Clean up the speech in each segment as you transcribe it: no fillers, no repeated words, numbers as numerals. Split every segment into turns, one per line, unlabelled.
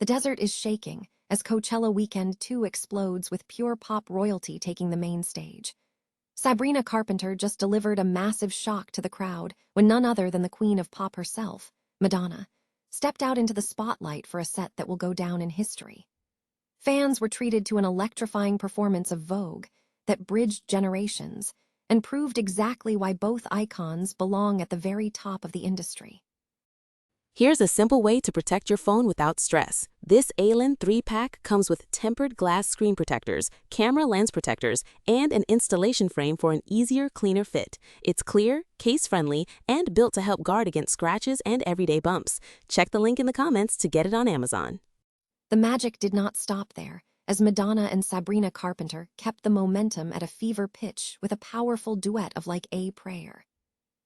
The desert is shaking as Coachella Weekend 2 explodes with pure pop royalty taking the main stage. Sabrina Carpenter just delivered a massive shock to the crowd when none other than the Queen of Pop herself, Madonna, stepped out into the spotlight for a set that will go down in history. Fans were treated to an electrifying performance of Vogue that bridged generations and proved exactly why both icons belong at the very top of the industry.
Here's a simple way to protect your phone without stress. This Allen 3-pack comes with tempered glass screen protectors, camera lens protectors, and an installation frame for an easier, cleaner fit. It's clear, case-friendly, and built to help guard against scratches and everyday bumps. Check the link in the comments to get it on Amazon.
The magic did not stop there, as Madonna and Sabrina Carpenter kept the momentum at a fever pitch with a powerful duet of Like a Prayer.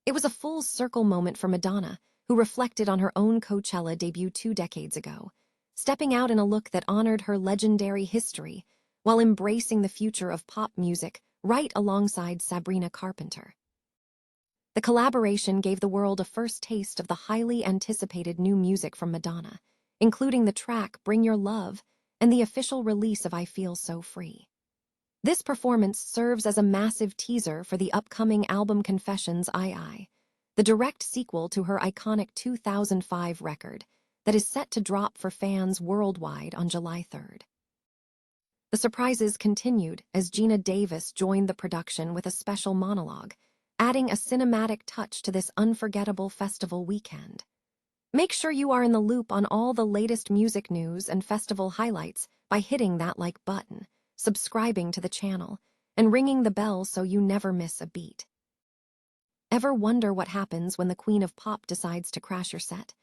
It was a full-circle moment for Madonna, who reflected on her own Coachella debut 2 decades ago, stepping out in a look that honored her legendary history while embracing the future of pop music right alongside Sabrina Carpenter. The collaboration gave the world a first taste of the highly anticipated new music from Madonna, including the track Bring Your Love and the official release of I Feel So Free. This performance serves as a massive teaser for the upcoming album Confessions II, the direct sequel to her iconic 2005 record that is set to drop for fans worldwide on July 3rd. The surprises continued as Geena Davis joined the production with a special monologue, adding a cinematic touch to this unforgettable festival weekend. Make sure you are in the loop on all the latest music news and festival highlights by hitting that like button, subscribing to the channel, and ringing the bell so you never miss a beat. Ever wonder what happens when the Queen of Pop decides to crash your set?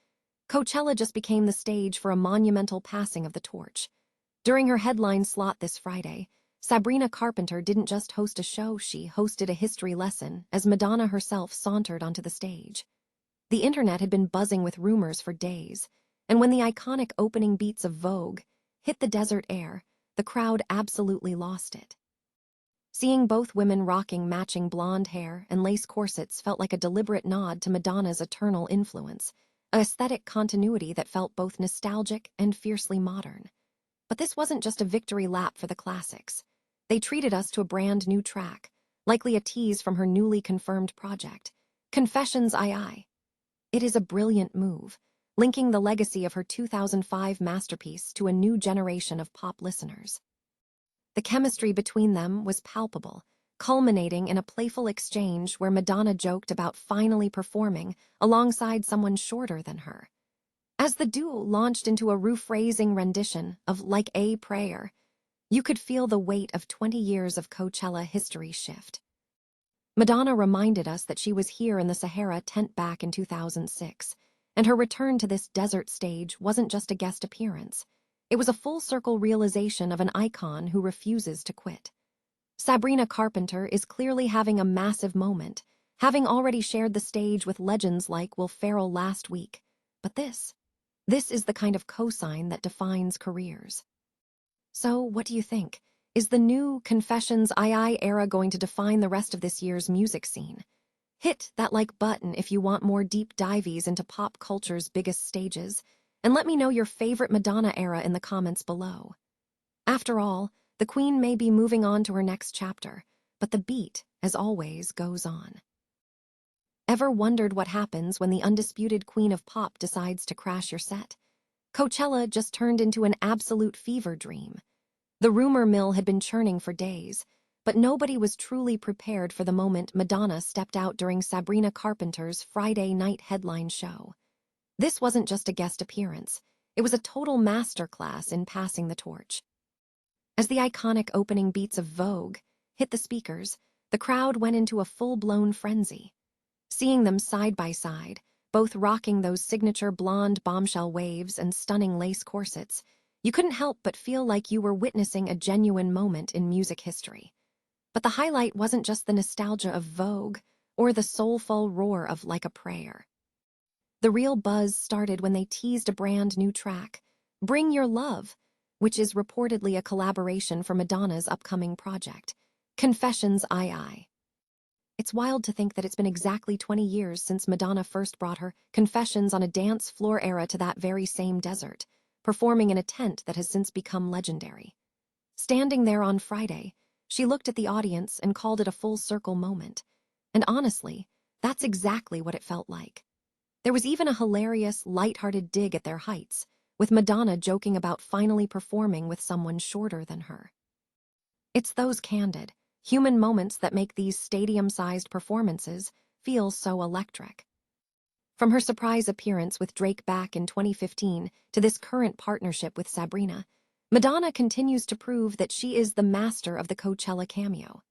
Coachella just became the stage for a monumental passing of the torch. During her headline slot this Friday, Sabrina Carpenter didn't just host a show, she hosted a history lesson as Madonna herself sauntered onto the stage. The internet had been buzzing with rumors for days, and when the iconic opening beats of Vogue hit the desert air, the crowd absolutely lost it. Seeing both women rocking matching blonde hair and lace corsets felt like a deliberate nod to Madonna's eternal influence, an aesthetic continuity that felt both nostalgic and fiercely modern. But this wasn't just a victory lap for the classics. They treated us to a brand new track, likely a tease from her newly confirmed project, Confessions II. It is a brilliant move, linking the legacy of her 2005 masterpiece to a new generation of pop listeners. The chemistry between them was palpable, culminating in a playful exchange where Madonna joked about finally performing alongside someone shorter than her. As the duo launched into a roof-raising rendition of Like a Prayer, you could feel the weight of 20 years of Coachella history shift. Madonna reminded us that she was here in the Sahara tent back in 2006, and her return to this desert stage wasn't just a guest appearance. It was a full-circle realization of an icon who refuses to quit. Sabrina Carpenter is clearly having a massive moment, having already shared the stage with legends like Will Ferrell last week. But this is the kind of cosign that defines careers. So, what do you think? Is the new Confessions II era going to define the rest of this year's music scene? Hit that like button if you want more deep dives into pop culture's biggest stages, and let me know your favorite Madonna era in the comments below. After all, the Queen may be moving on to her next chapter, but the beat, as always, goes on. Ever wondered what happens when the undisputed Queen of Pop decides to crash your set? Coachella just turned into an absolute fever dream. The rumor mill had been churning for days, but nobody was truly prepared for the moment Madonna stepped out during Sabrina Carpenter's Friday night headline show. This wasn't just a guest appearance, it was a total masterclass in passing the torch. As the iconic opening beats of Vogue hit the speakers, the crowd went into a full-blown frenzy. Seeing them side by side, both rocking those signature blonde bombshell waves and stunning lace corsets, you couldn't help but feel like you were witnessing a genuine moment in music history. But the highlight wasn't just the nostalgia of Vogue or the soulful roar of Like a Prayer. The real buzz started when they teased a brand new track, Bring Your Love, which is reportedly a collaboration for Madonna's upcoming project, Confessions II. It's wild to think that it's been exactly 20 years since Madonna first brought her Confessions on a dance floor era to that very same desert, performing in a tent that has since become legendary. Standing there on Friday, she looked at the audience and called it a full-circle moment. And honestly, that's exactly what it felt like. There was even a hilarious, light-hearted dig at their heights, with Madonna joking about finally performing with someone shorter than her. It's those candid, human moments that make these stadium-sized performances feel so electric. From her surprise appearance with Drake back in 2015 to this current partnership with Sabrina, Madonna continues to prove that she is the master of the Coachella cameo.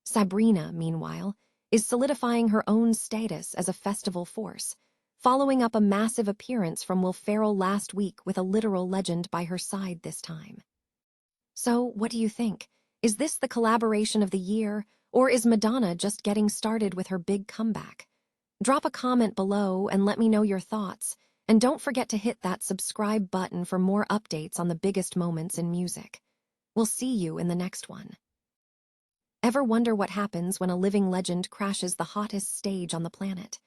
Sabrina, meanwhile, is solidifying her own status as a festival force, following up a massive appearance from Will Ferrell last week with a literal legend by her side this time. So, what do you think? Is this the collaboration of the year, or is Madonna just getting started with her big comeback? Drop a comment below and let me know your thoughts, and don't forget to hit that subscribe button for more updates on the biggest moments in music. We'll see you in the next one. Ever wonder what happens when a living legend crashes the hottest stage on the planet?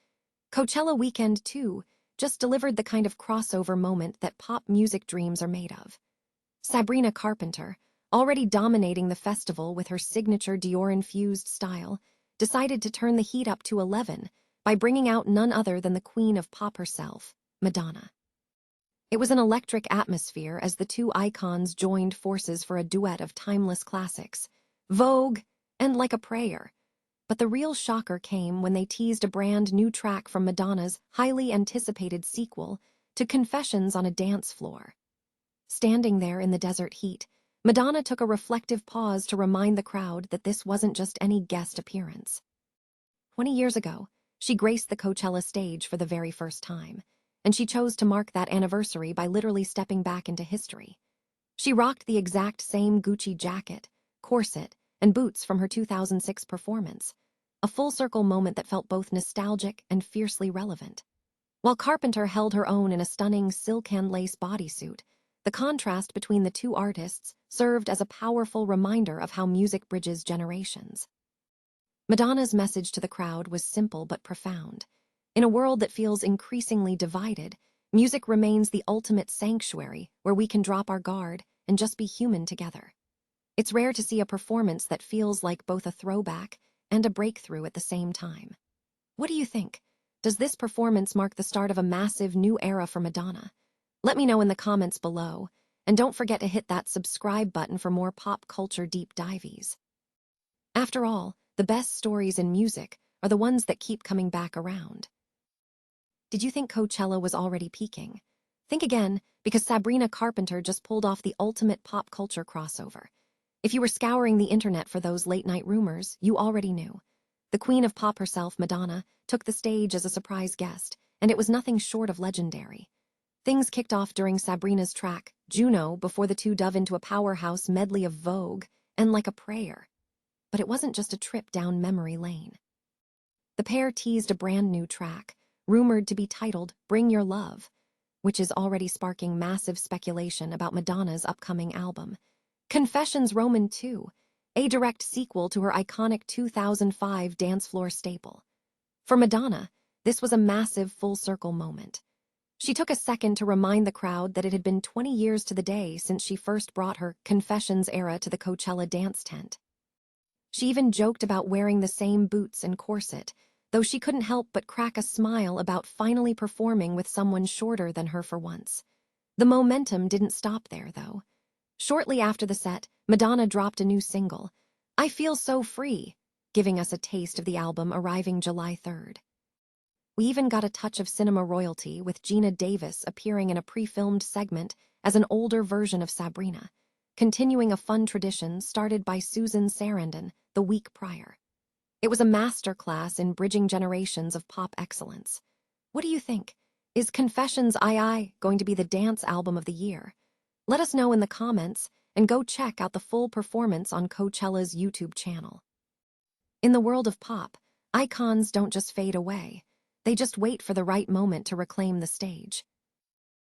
Coachella Weekend 2 just delivered the kind of crossover moment that pop music dreams are made of. Sabrina Carpenter, already dominating the festival with her signature Dior-infused style, decided to turn the heat up to 11 by bringing out none other than the Queen of Pop herself, Madonna. It was an electric atmosphere as the two icons joined forces for a duet of timeless classics, Vogue and Like a Prayer. But the real shocker came when they teased a brand new track from Madonna's highly anticipated sequel to Confessions on a Dance Floor. Standing there in the desert heat, Madonna took a reflective pause to remind the crowd that this wasn't just any guest appearance. 20 years ago, she graced the Coachella stage for the very first time, and she chose to mark that anniversary by literally stepping back into history. She rocked the exact same Gucci jacket, corset, and boots from her 2006 performance, a full-circle moment that felt both nostalgic and fiercely relevant. While Carpenter held her own in a stunning silk and lace bodysuit, the contrast between the two artists served as a powerful reminder of how music bridges generations. Madonna's message to the crowd was simple but profound. In a world that feels increasingly divided, music remains the ultimate sanctuary where we can drop our guard and just be human together. It's rare to see a performance that feels like both a throwback and a breakthrough at the same time. What do you think? Does this performance mark the start of a massive new era for Madonna? Let me know in the comments below, and don't forget to hit that subscribe button for more pop culture deep dives. After all, the best stories in music are the ones that keep coming back around. Did you think Coachella was already peaking? Think again, because Sabrina Carpenter just pulled off the ultimate pop culture crossover. If you were scouring the internet for those late-night rumors, you already knew. The Queen of Pop herself, Madonna, took the stage as a surprise guest, and it was nothing short of legendary. Things kicked off during Sabrina's track, Juno, before the two dove into a powerhouse medley of Vogue and Like a Prayer. But it wasn't just a trip down memory lane. The pair teased a brand new track, rumored to be titled Bring Your Love, which is already sparking massive speculation about Madonna's upcoming album. Confessions Roman 2, a direct sequel to her iconic 2005 dance floor staple. For Madonna, this was a massive full-circle moment. She took a second to remind the crowd that it had been 20 years to the day since she first brought her Confessions era to the Coachella dance tent. She even joked about wearing the same boots and corset, though she couldn't help but crack a smile about finally performing with someone shorter than her for once. The momentum didn't stop there, though. Shortly after the set, Madonna dropped a new single, I Feel So Free, giving us a taste of the album arriving July 3rd. We even got a touch of cinema royalty with Geena Davis appearing in a pre-filmed segment as an older version of Sabrina, continuing a fun tradition started by Susan Sarandon the week prior. It was a masterclass in bridging generations of pop excellence. What do you think? Is Confessions II going to be the dance album of the year? Let us know in the comments, and go check out the full performance on Coachella's YouTube channel. In the world of pop, icons don't just fade away. They just wait for the right moment to reclaim the stage.